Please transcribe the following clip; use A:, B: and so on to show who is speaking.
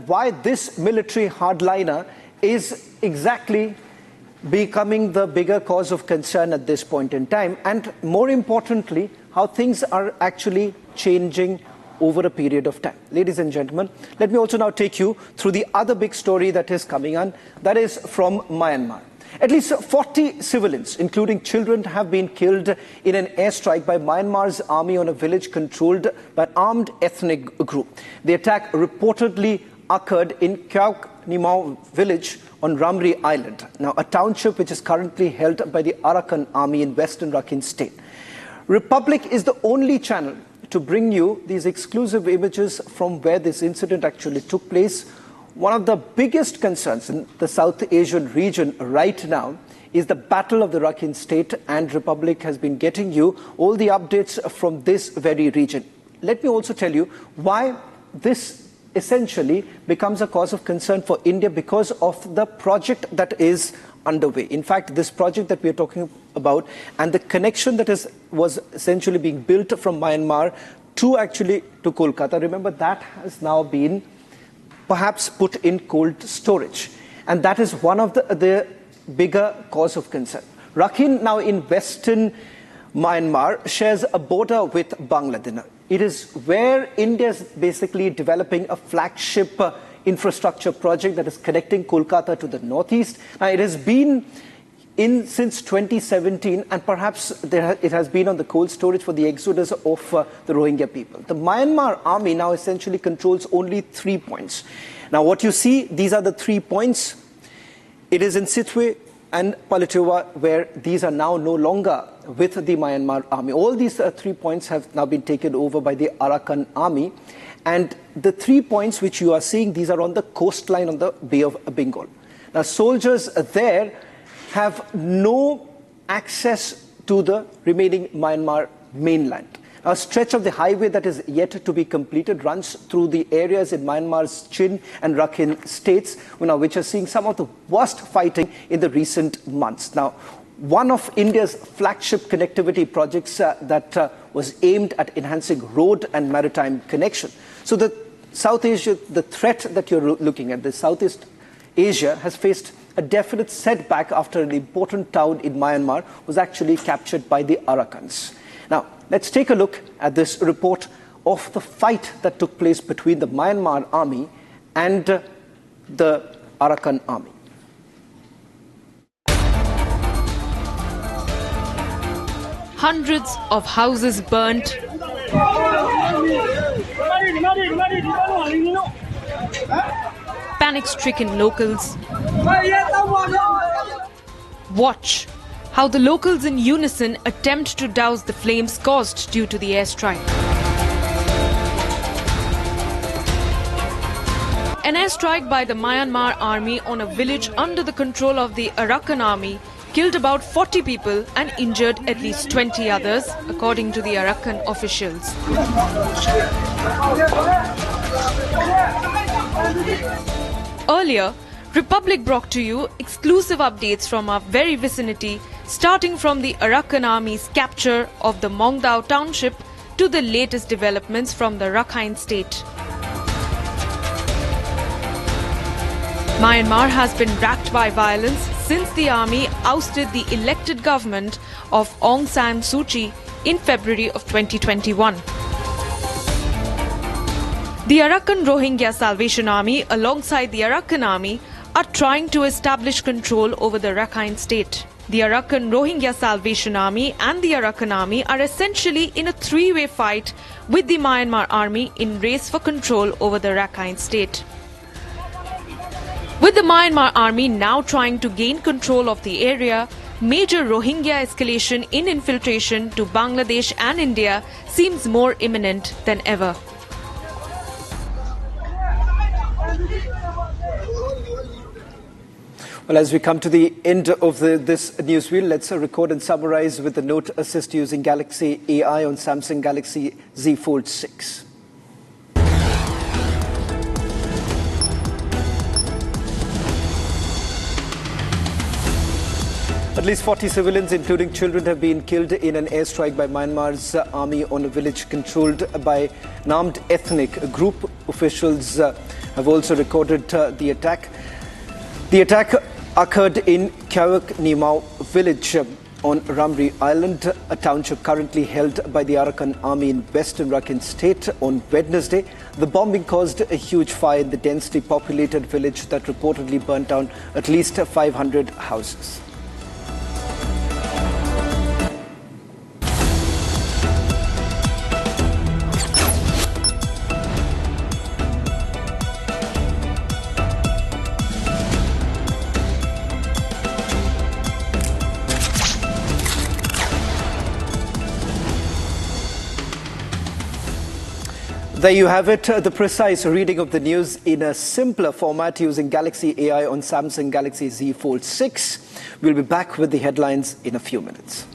A: why this military hardliner is exactly becoming the bigger cause of concern at this point in time, and more importantly, how things are actually changing over a period of time. Ladies and gentlemen, let me also now take you through the other big story that is coming on, that is from Myanmar. At least 40 civilians, including children, have been killed in an airstrike by Myanmar's army on a village controlled by an armed ethnic group. The attack reportedly occurred in Kyauk Ni Maw village on Ramree Island, now a township which is currently held by the Arakan Army in western Rakhine state. Republic is the only channel to bring you these exclusive images from where this incident actually took place. One of the biggest concerns in the South Asian region right now is the battle of the Rakhine state, and Republic has been getting you all the updates from this very region. Let me also tell you why this essentially becomes a cause of concern for India, because of the project that is underway. In fact, this project that we are talking about and the connection that was essentially being built from Myanmar to Kolkata, remember, that has now been perhaps put in cold storage. And that is one of the bigger cause of concern. Rakhine, now in western Myanmar, shares a border with Bangladesh. It is where India is basically developing a flagship infrastructure project that is connecting Kolkata to the northeast. Now, it has been in since 2017, and perhaps it has been on the cold storage for the exodus of the Rohingya people. The Myanmar army now essentially controls only 3 points. Now, what you see, these are the 3 points. It is in Sitwe and Palitewa, where these are now no longer with the Myanmar army. All these 3 points have now been taken over by the Arakan army. And the 3 points which you are seeing, these are on the coastline on the Bay of Bengal. Now, soldiers there have no access to the remaining Myanmar mainland. A stretch of the highway that is yet to be completed runs through the areas in Myanmar's Chin and Rakhine states, which are seeing some of the worst fighting in the recent months. Now, one of India's flagship connectivity projects that was aimed at enhancing road and maritime connection. So the South Asia, the threat that you're looking at, the Southeast Asia has faced a definite setback after an important town in Myanmar was actually captured by the Arakans. Now, let's take a look at this report of the fight that took place between the Myanmar army and the Arakan army.
B: Hundreds of houses burnt. Panic-stricken locals. Watch how the locals in unison attempt to douse the flames caused due to the airstrike. An airstrike by the Myanmar army on a village under the control of the Arakan army killed about 40 people and injured at least 20 others, according to the Arakan officials. Earlier, Republic brought to you exclusive updates from our very vicinity, starting from the Arakan Army's capture of the Mongdao township to the latest developments from the Rakhine state. Myanmar has been racked by violence since the army ousted the elected government of Aung San Suu Kyi in February of 2021. The Arakan Rohingya Salvation Army, alongside the Arakan Army, are trying to establish control over the Rakhine state. The Arakan Rohingya Salvation Army and the Arakan Army are essentially in a three-way fight with the Myanmar army in race for control over the Rakhine state. With the Myanmar army now trying to gain control of the area, major Rohingya escalation in infiltration to Bangladesh and India seems more imminent than ever.
A: Well, as we come to the end of this newsreel, let's record and summarize with the Note Assist using Galaxy AI on Samsung Galaxy Z Fold 6. At least 40 civilians, including children, have been killed in an airstrike by Myanmar's army on a village controlled by an armed ethnic group. Officials have also recorded the attack. The attack occurred in Kyauk Ni Maw village on Ramree Island, a township currently held by the Arakan Army in western Rakhine state. On Wednesday, the bombing caused a huge fire in the densely populated village that reportedly burnt down at least 500 houses. There you have it, the precise reading of the news in a simpler format using Galaxy AI on Samsung Galaxy Z Fold 6. We'll be back with the headlines in a few minutes.